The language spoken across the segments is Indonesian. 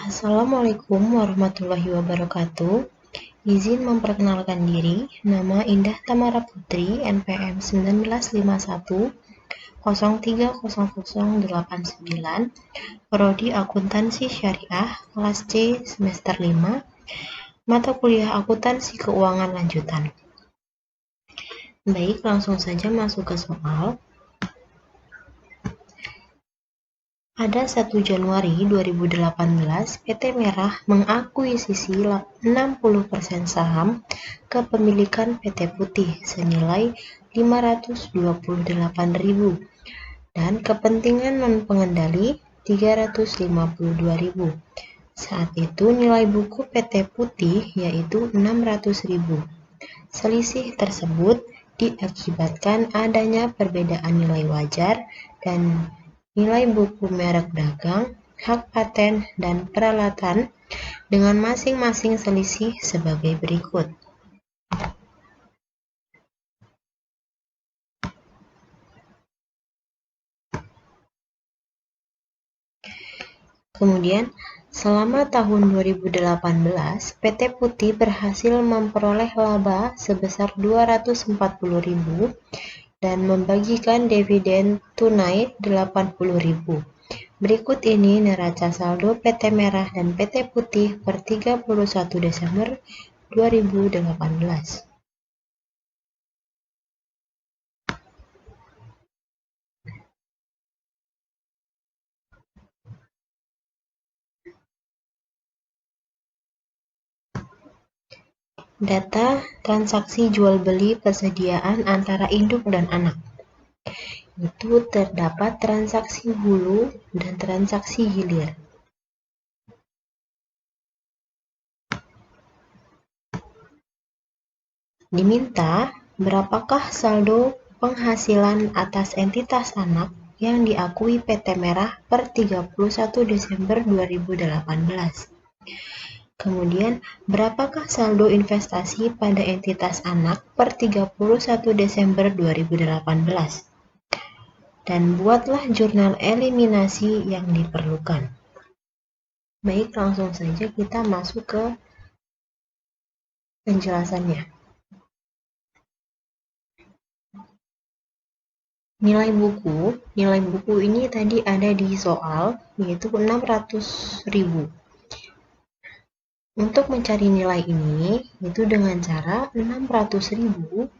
Assalamualaikum warahmatullahi wabarakatuh. Izin memperkenalkan diri, nama Indah Tamara Putri, NPM 1951 030089, Prodi Akuntansi Syariah, kelas C, semester 5, mata kuliah Akuntansi Keuangan Lanjutan. Baik, langsung saja masuk ke soal. Pada 1 Januari 2018, PT Merah mengakuisisi 60% saham kepemilikan PT Putih senilai 528.000 dan kepentingan non-pengendali 352.000. Saat itu nilai buku PT Putih yaitu 600.000. Selisih tersebut diakibatkan adanya perbedaan nilai wajar dan nilai buku merek dagang, hak paten, dan peralatan dengan masing-masing selisih sebagai berikut. Kemudian, selama tahun 2018, PT Putih berhasil memperoleh laba sebesar 240.000 dan membagikan dividen tunai 80.000. Berikut ini neraca saldo PT Merah dan PT Putih per 31 Desember 2018. Data transaksi jual-beli persediaan antara induk dan anak. Itu terdapat transaksi hulu dan transaksi hilir. Diminta berapakah saldo penghasilan atas entitas anak yang diakui PT Merah per 31 Desember 2018. Kemudian, berapakah saldo investasi pada entitas anak per 31 Desember 2018? Dan buatlah jurnal eliminasi yang diperlukan. Baik, langsung saja kita masuk ke penjelasannya. Nilai buku ini tadi ada di soal, yaitu 600.000. Untuk mencari nilai ini, itu dengan cara 600.000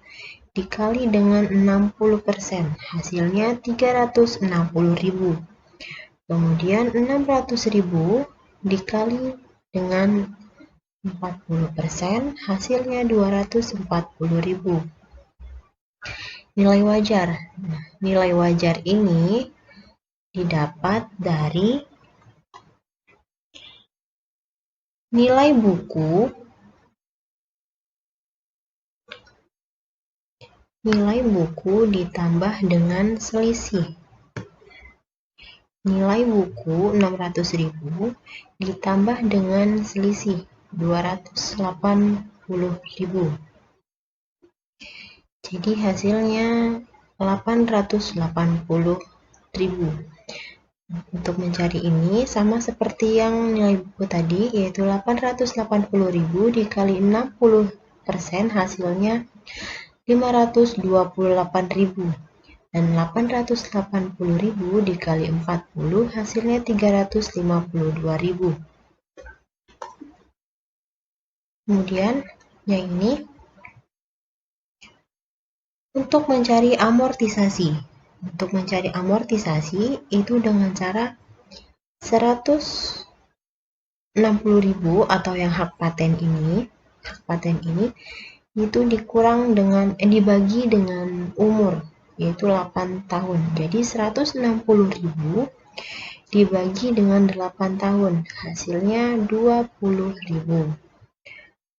dikali dengan 60%, hasilnya 360.000. Kemudian 600.000 dikali dengan 40%, hasilnya 240.000. Nilai wajar. Nilai wajar ini didapat dari nilai buku ditambah dengan selisih. Nilai buku 600.000 ditambah dengan selisih 280.000. Jadi hasilnya 880.000. Untuk mencari ini sama seperti yang nilai buku tadi, yaitu 880.000 dikali 60%, hasilnya 528.000. Dan 880.000 dikali 40, hasilnya 352.000. Kemudian yang ini untuk mencari amortisasi. Untuk mencari amortisasi itu dengan cara 160.000 atau yang hak paten ini itu dibagi dengan umur, yaitu 8 tahun. Jadi 160.000 dibagi dengan 8 tahun, hasilnya 20.000.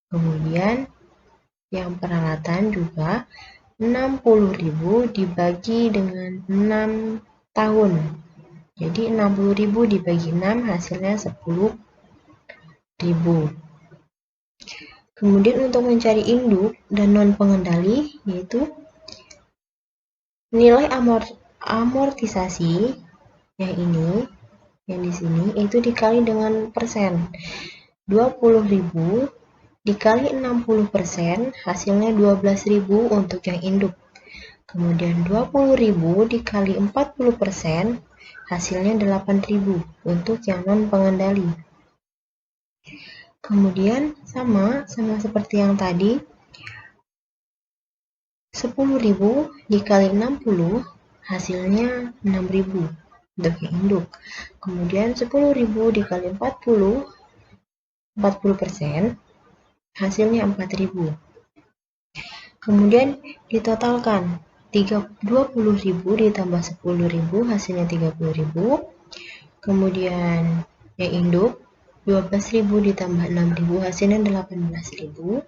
Kemudian yang peralatan juga 60.000 dibagi dengan 6 tahun. Jadi 60.000 dibagi 6, hasilnya 10.000. Kemudian untuk mencari induk dan non-pengendali, yaitu nilai amortisasi yang ini yang di sini itu dikali dengan persen. 20.000 dikali 60% hasilnya 12.000 untuk yang induk. Kemudian 20.000 dikali 40% hasilnya 8.000 untuk yang non pengendali. Kemudian sama seperti yang tadi, 10.000 dikali 60 hasilnya 6.000 untuk yang induk. Kemudian 10.000 dikali 40% hasilnya 4.000. Kemudian ditotalkan 20.000 ditambah 10.000 hasilnya 30.000. Kemudian yang induk 12.000 ditambah 6.000 hasilnya 18.000.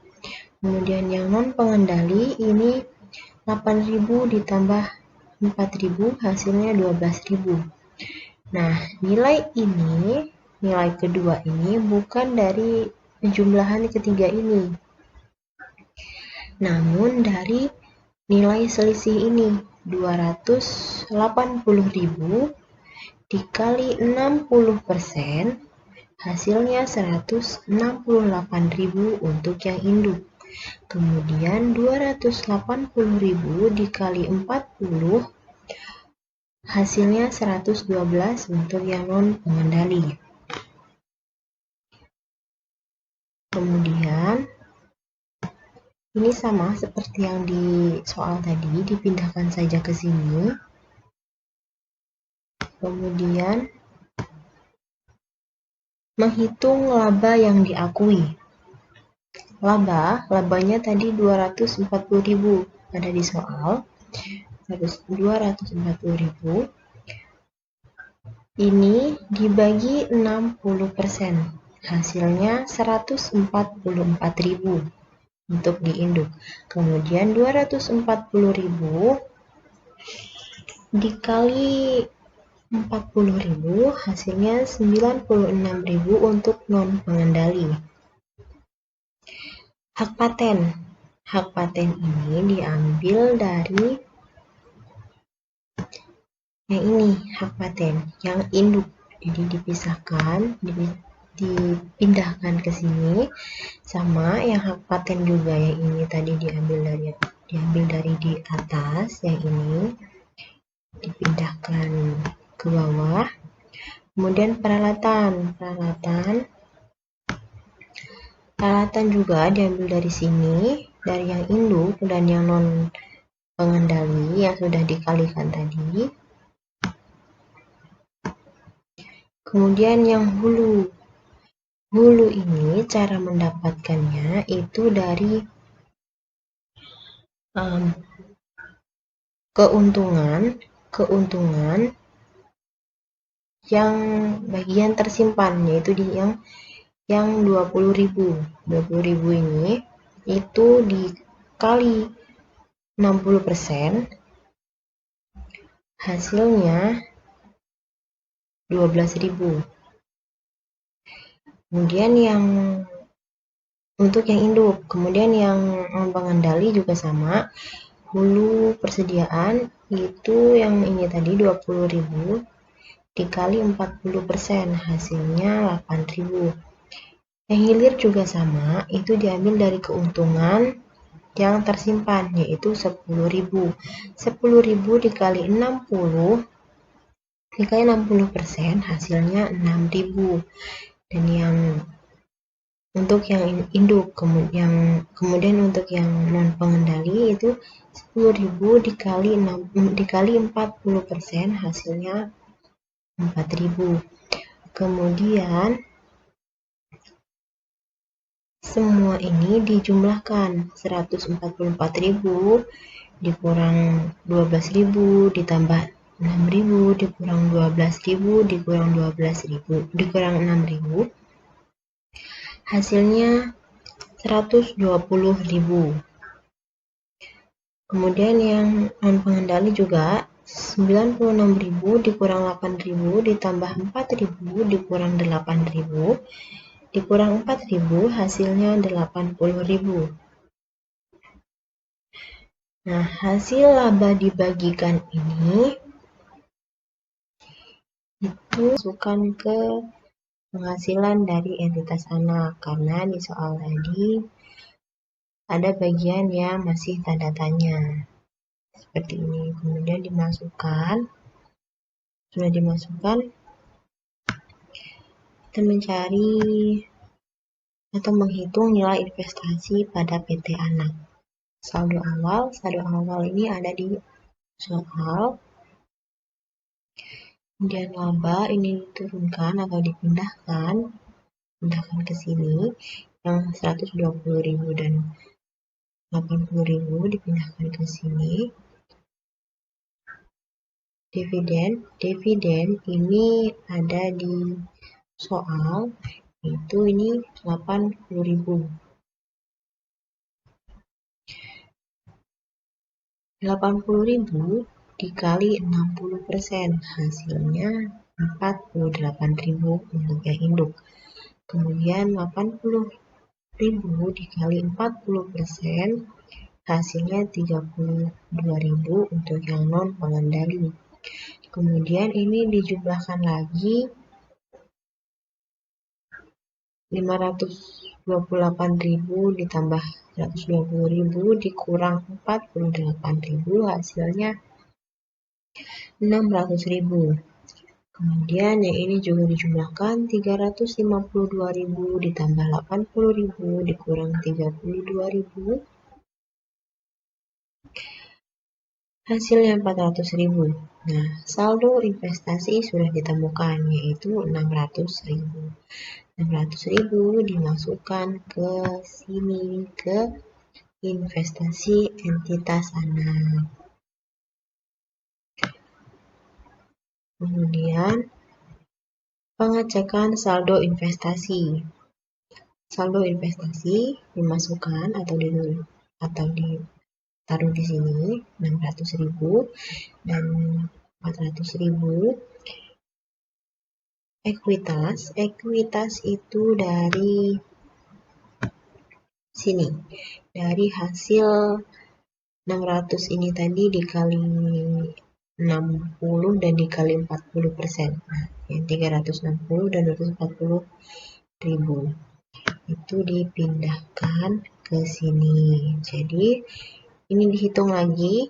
Kemudian yang non pengendali ini 8.000 ditambah 4.000 hasilnya 12.000. Nah, nilai kedua ini bukan dari penjumlahan ketiga ini, namun dari nilai selisih ini, 280.000 dikali 60% hasilnya 168.000 untuk yang induk. Kemudian 280.000 dikali 40 hasilnya 112 untuk yang non pengendali. Kemudian ini sama seperti yang di soal tadi, dipindahkan saja ke sini. Kemudian menghitung laba yang diakui. Labanya tadi 240.000 ada di soal. 240.000 ini dibagi 60%, hasilnya 144.000 untuk diinduk. Kemudian 240.000 dikali 40.000 hasilnya 96.000 untuk non pengendali. Hak paten ini diambil dari yang ini, hak paten yang induk. Jadi dipisahkan, dipindahkan ke sini. Sama yang hak paten juga, yang ini tadi diambil dari di atas, yang ini dipindahkan ke bawah. Kemudian peralatan juga diambil dari sini, dari yang induk dan yang non pengendali yang sudah dikalikan tadi. Kemudian yang hulu ini cara mendapatkannya itu dari keuntungan yang bagian tersimpan, yaitu di yang 20.000 ini itu dikali 60% hasilnya 12.000. Kemudian yang untuk yang induk, kemudian yang pengendali juga sama, hulu persediaan itu yang ini tadi 20.000 dikali 40% hasilnya 8.000. Yang hilir juga sama, itu diambil dari keuntungan yang tersimpan, yaitu 10.000. 10.000 dikali 60 dikali 60% hasilnya 6.000. Dan yang untuk yang induk, kemudian untuk yang non pengendali itu 10.000 dikali 40% hasilnya 4.000. Kemudian semua ini dijumlahkan, 144.000 dikurang 12.000 ditambah 6.000 dikurang 12.000 dikurang 6.000 hasilnya 120.000. Kemudian yang non pengendali juga 96.000 dikurang 8.000 ditambah 4.000 dikurang 8.000 dikurang 4.000 hasilnya 80.000. Nah, hasil laba dibagikan ini itu masukkan ke penghasilan dari entitas anak, karena di soal tadi ada bagian yang masih tanda tanya seperti ini. Kemudian dimasukkan, sudah dimasukkan, kita mencari atau menghitung nilai investasi pada PT anak. Saldo awal ini ada di soal. Kemudian laba ini diturunkan atau dipindahkan ke sini, yang 120.000 dan 80.000 dipindahkan ke sini. Dividen ini ada di soal, itu ini 80.000. 80.000 dikali 60%, hasilnya 48.000 untuk yang induk. Kemudian 80.000 dikali 40%, hasilnya 32.000 untuk yang non pengendali. Kemudian ini dijumlahkan lagi, 528.000 ditambah 120.000 dikurang 48.000, hasilnya 600.000. Kemudian yang ini juga dijumlahkan, 352.000 ditambah 80.000 dikurang 32.000, hasilnya 400.000. Nah, saldo investasi sudah ditemukan, yaitu 600.000. 600.000 dimasukkan ke sini, ke investasi entitas anak. Kemudian pengecekan saldo investasi. Saldo investasi dimasukkan atau ditaruh di sini, 600.000 dan 400.000. Ekuitas itu dari sini, dari hasil 600 ini tadi dikali 60 dan dikali 40%. Nah, yang 360 dan 240.000 itu dipindahkan ke sini. Jadi ini dihitung lagi,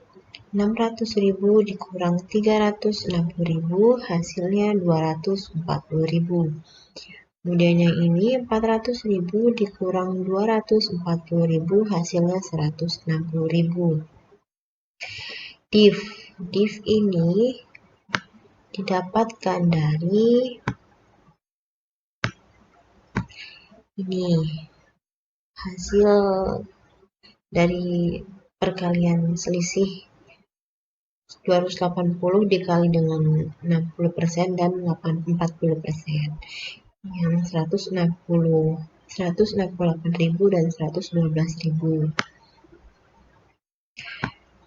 600.000 dikurang 360.000, hasilnya 240.000. Kemudian yang ini 400.000 dikurang 240.000, hasilnya 160.000. Div ini didapatkan dari ini, hasil dari perkalian selisih 280 dikali dengan 60% dan 40%, yang 168.000 dan 112.000.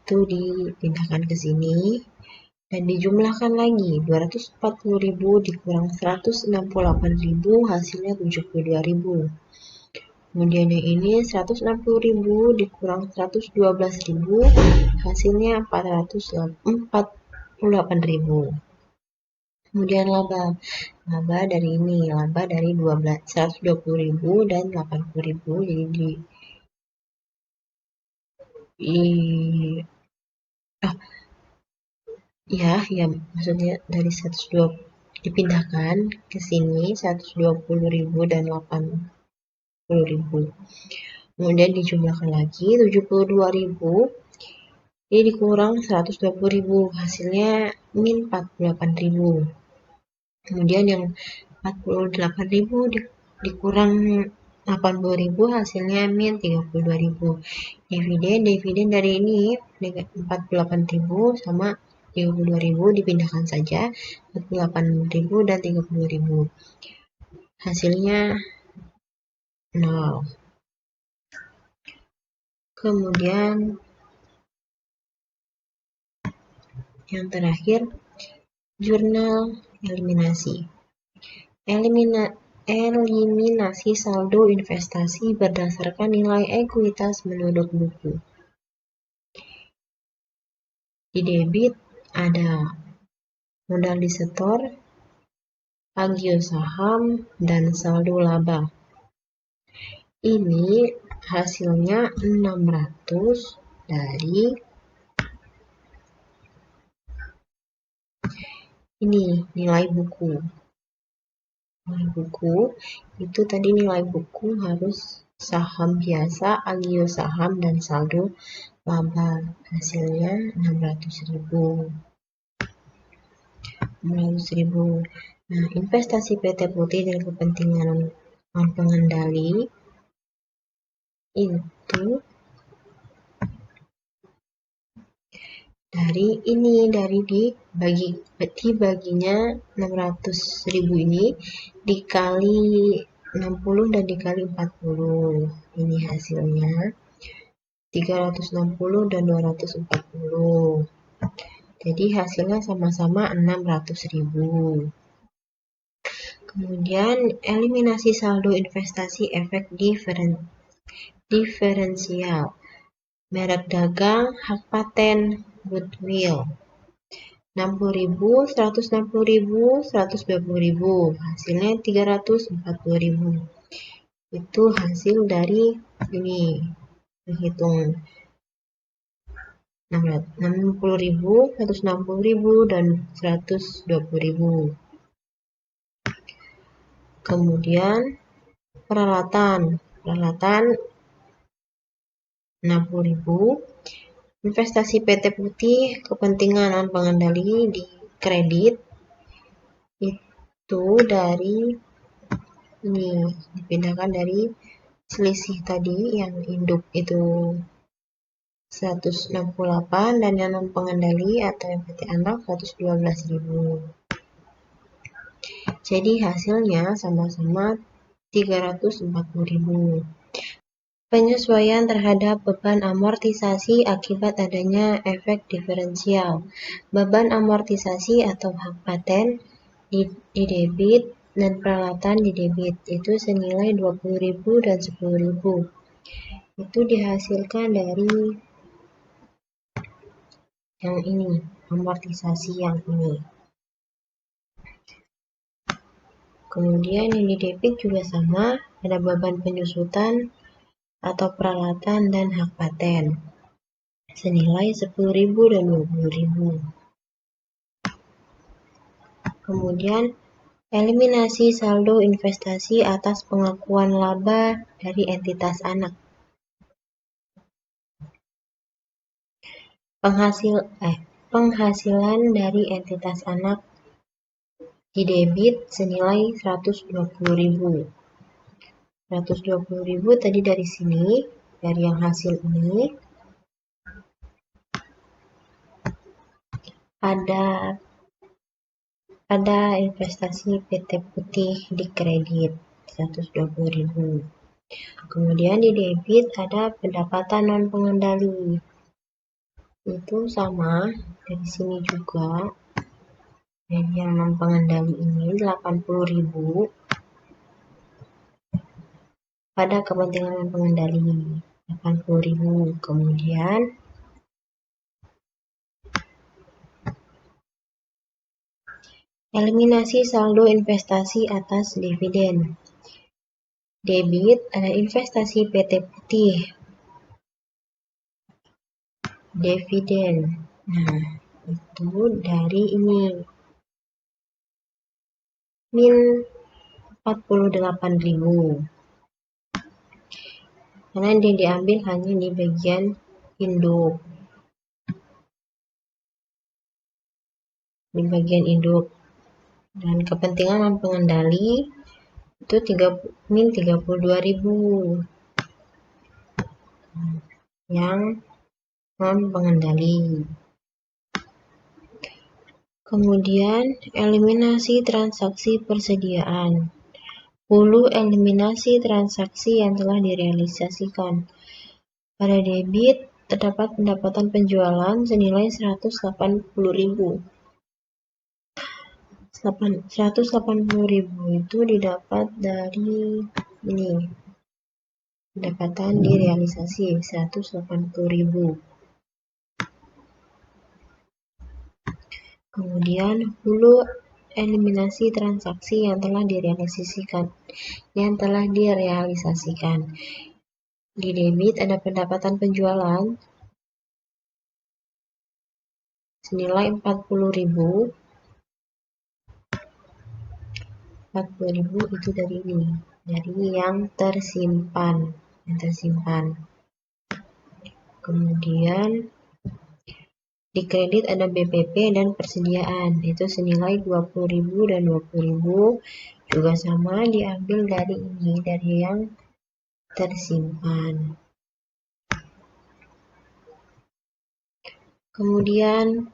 Itu dipindahkan ke sini dan dijumlahkan lagi, 240.000 dikurang 168.000, hasilnya 72.000. Kemudian yang ini 160.000 dikurang 112.000, hasilnya 48.000. Kemudian laba dari ini, laba dari 120.000 dan 80.000, jadi maksudnya dari 120 dipindahkan ke sini, 120.000 dan 80.000. Kemudian dijumlahkan lagi, 72.000 ini dikurang 120.000, hasilnya min 48.000. Kemudian yang 48.000 dikurang 80.000, hasilnya min 32.000. Dividen dari ini 48.000 sama 32.000 dipindahkan saja, 48.000 dan 32.000. Hasilnya 0. Kemudian yang terakhir, jurnal eliminasi. Eliminasi saldo investasi berdasarkan nilai ekuitas menurut buku. Di debit ada modal disetor agio saham, dan saldo laba. Ini hasilnya 600 dari ini nilai buku. Nilai buku itu tadi nilai buku harus saham biasa, agio saham, dan saldo laba. Hasilnya 600.000. 600.000. Nah, investasi PT Putih dan kepentingan pengendali itu dibaginya 600.000 ini dikali 60 dan dikali 40. Ini hasilnya 360 dan 240. Jadi hasilnya sama-sama 600.000. Kemudian eliminasi saldo investasi efek diferensial. Merek dagang, hak paten, goodwill. 60.000, 160.000, 120.000. Hasilnya 340.000. Itu hasil dari ini. Hitung 60.000, 160.000, dan 120.000. Kemudian peralatan 60.000. Investasi PT Putih kepentingan pengendali di kredit itu dari ini dipindahkan dari selisih tadi yang induk itu 168 dan yang non pengendali atau yang PT anak 112.000. Jadi hasilnya sama-sama 340.000. Penyesuaian terhadap beban amortisasi akibat adanya efek diferensial. Beban amortisasi atau hak paten di debit dan peralatan di debit itu senilai 20.000 dan 10.000. Itu dihasilkan dari yang ini, amortisasi yang ini. Kemudian yang di debit juga sama, ada beban penyusutan atau peralatan dan hak paten senilai 10.000 dan 20.000. Kemudian eliminasi saldo investasi atas pengakuan laba dari entitas anak. Penghasilan dari entitas anak di debit senilai 120.000. 120.000 tadi dari sini, dari yang hasil ini. Ada investasi PT Putih di kredit 120.000. Kemudian di debit ada pendapatan non pengendali. Itu sama dari sini juga. Dan yang non pengendali ini 80.000 pada kepentingan non pengendali 80.000. Kemudian eliminasi saldo investasi atas dividen. Debit ada investasi PT Putih. Dividen. Nah, itu dari ini. Min 48.000. Karena yang diambil hanya di bagian induk. Di bagian induk. Dan kepentingan non pengendali itu min 32.000. Yang non pengendali. Kemudian eliminasi transaksi persediaan. Hulu eliminasi transaksi yang telah direalisasikan. Pada debit terdapat pendapatan penjualan senilai 180.000. 180.000 itu didapat dari ini. Pendapatan direalisasi 180.000. Kemudian hulu eliminasi transaksi yang telah direalisasikan. Di debit ada pendapatan penjualan senilai 40.000. 40.000 itu dari ini, dari yang tersimpan. Kemudian di kredit ada BPP dan persediaan, itu senilai 20.000 dan 20.000 juga sama diambil dari ini, dari yang tersimpan. Kemudian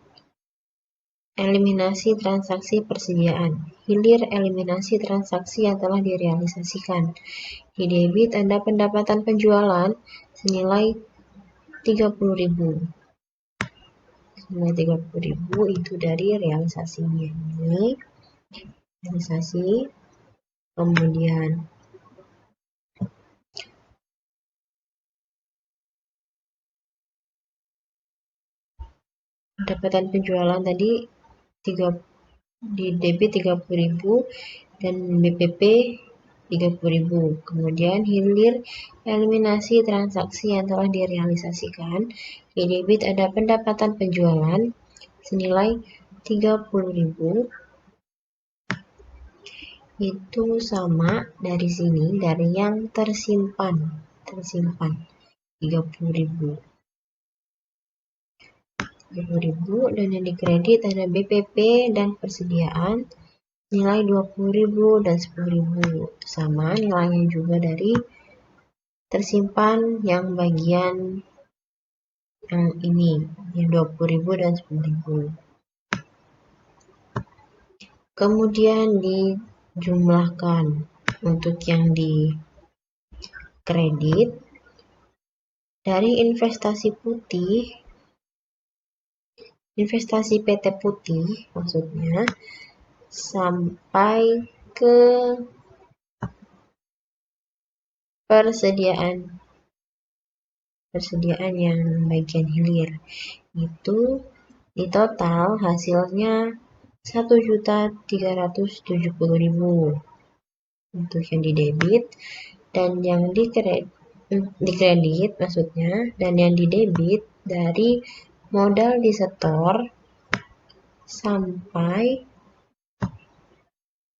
eliminasi transaksi persediaan. Hilir eliminasi transaksi yang telah direalisasikan. Di debit ada pendapatan penjualan senilai 30.000. Senilai 30.000 itu dari realisasinya. Ini realisasi. Kemudian pendapatan penjualan tadi di debit 30.000 dan BPP 30.000. Kemudian hilir eliminasi transaksi yang telah direalisasikan. Di debit ada pendapatan penjualan senilai 30.000. Itu sama dari sini, dari yang tersimpan 30.000. Dan yang dikredit ada BPP dan persediaan nilai 20.000 dan 10.000. Sama nilainya juga dari tersimpan yang bagian yang ini, yang 20.000 dan 10.000. Kemudian dijumlahkan untuk yang di kredit dari investasi PT Putih maksudnya, sampai ke persediaan yang bagian hilir. Itu di total hasilnya 1.370.000 untuk yang di debit, dan yang di kredit maksudnya, dan yang di debit dari modal disetor sampai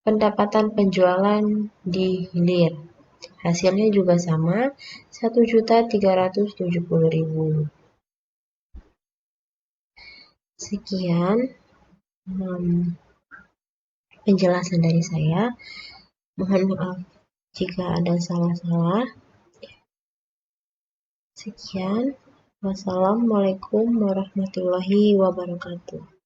pendapatan penjualan di hilir. Hasilnya juga sama, 1.370.000. Sekian penjelasan dari saya. Mohon maaf jika ada salah-salah. Sekian. Wassalamualaikum warahmatullahi wabarakatuh.